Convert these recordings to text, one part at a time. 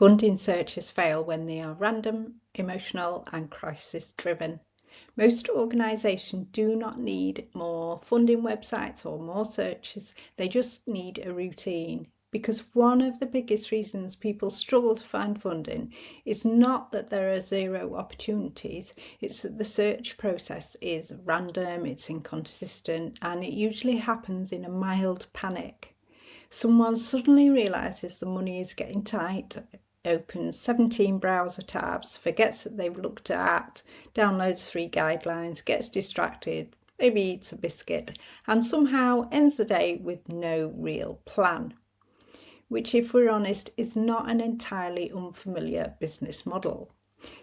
Funding searches fail when they are random, emotional, and crisis-driven. Most organisations do not need more funding websites or more searches, they just need a routine. Because one of the biggest reasons people struggle to find funding is not that there are zero opportunities, it's that the search process is random, it's inconsistent, and it usually happens in a mild panic. Someone suddenly realises the money is getting tight, opens 17 browser tabs, forgets that they've looked at, downloads 3 guidelines, gets distracted, maybe eats a biscuit, and somehow ends the day with no real plan. Which, if we're honest, is not an entirely unfamiliar business model.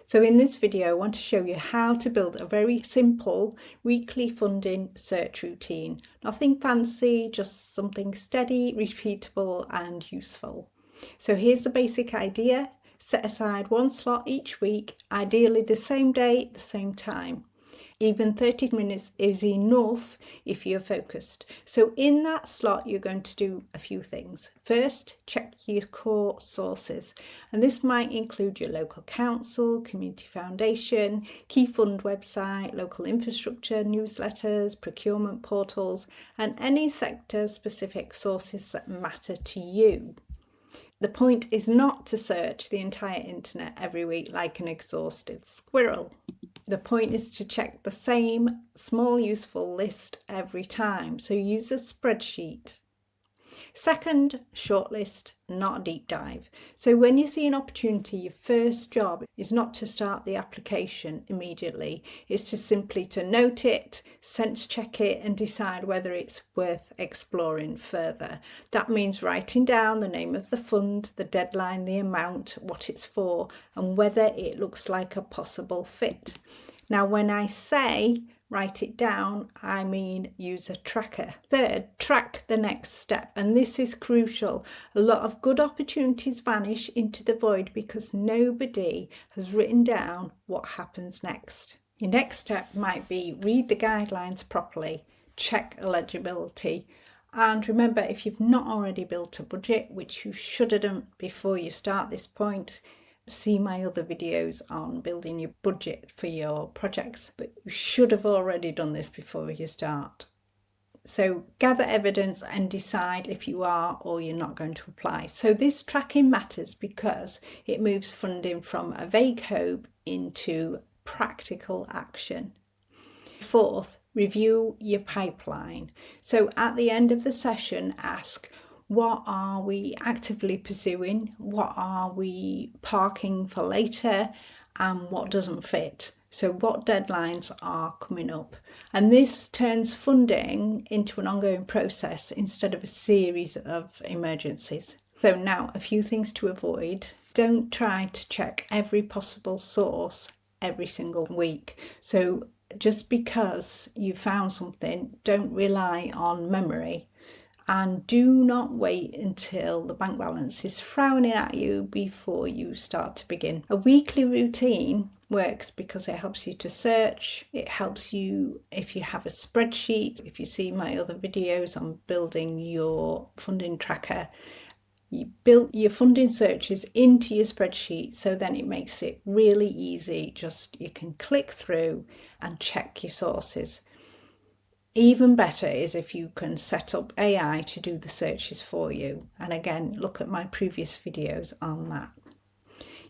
So in this video, I want to show you how to build a very simple weekly funding search routine. Nothing fancy, just something steady, repeatable, and useful. So here's the basic idea. Set aside one slot each week, ideally the same day, the same time. Even 30 minutes is enough if you're focused. So in that slot, you're going to do a few things. First, check your core sources. And this might include your local council, community foundation, key fund website, local infrastructure, newsletters, procurement portals, and any sector-specific sources that matter to you. The point is not to search the entire internet every week like an exhausted squirrel. The point is to check the same small useful list every time, so use a spreadsheet. Second, shortlist, not a deep dive. So when you see an opportunity, your first job is not to start the application immediately. It's just simply to note it, sense check it, and decide whether it's worth exploring further. That means writing down the name of the fund, the deadline, the amount, what it's for, and whether it looks like a possible fit. Now, when I say write it down, I mean use a tracker. Third, track the next step. And this is crucial. A lot of good opportunities vanish into the void because nobody has written down what happens next. Your next step might be read the guidelines properly, check eligibility. And remember, if you've not already built a budget, which you should have done before you start this point, see my other videos on building your budget for your projects, but you should have already done this before you start. So gather evidence and decide if you are or you're not going to apply. So this tracking matters because it moves funding from a vague hope into practical action. Fourth, review your pipeline. So at the end of the session, ask, what are we actively pursuing? What are we parking for later? And what doesn't fit? So what deadlines are coming up? And this turns funding into an ongoing process instead of a series of emergencies. So now, a few things to avoid. Don't try to check every possible source every single week. So just because you found something, don't rely on memory. And do not wait until the bank balance is frowning at you before you start to begin. A weekly routine works because it helps you to search. It helps you if you have a spreadsheet. If you see my other videos on building your funding tracker, you build your funding searches into your spreadsheet, so then it makes it really easy. Just you can click through and check your sources. Even better is if you can set up AI to do the searches for you. And again, look at my previous videos on that.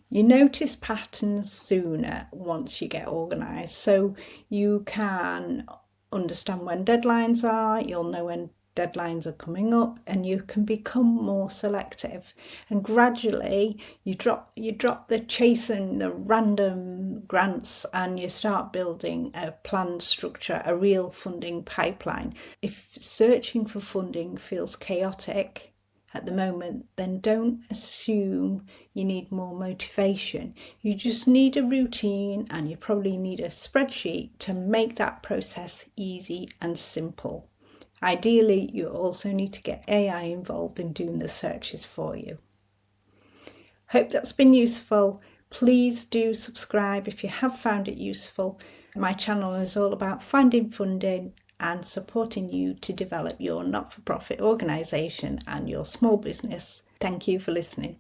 You notice patterns sooner once you get organised. So you can understand when deadlines are, you'll know when deadlines are coming up, and you can become more selective. And gradually you drop the chasing the random grants and you start building a planned structure, a real funding pipeline. If searching for funding feels chaotic at the moment, then don't assume you need more motivation. You just need a routine, and you probably need a spreadsheet to make that process easy and simple. Ideally, you also need to get AI involved in doing the searches for you. Hope that's been useful. Please do subscribe if you have found it useful. My channel is all about finding funding and supporting you to develop your not-for-profit organisation and your small business. Thank you for listening.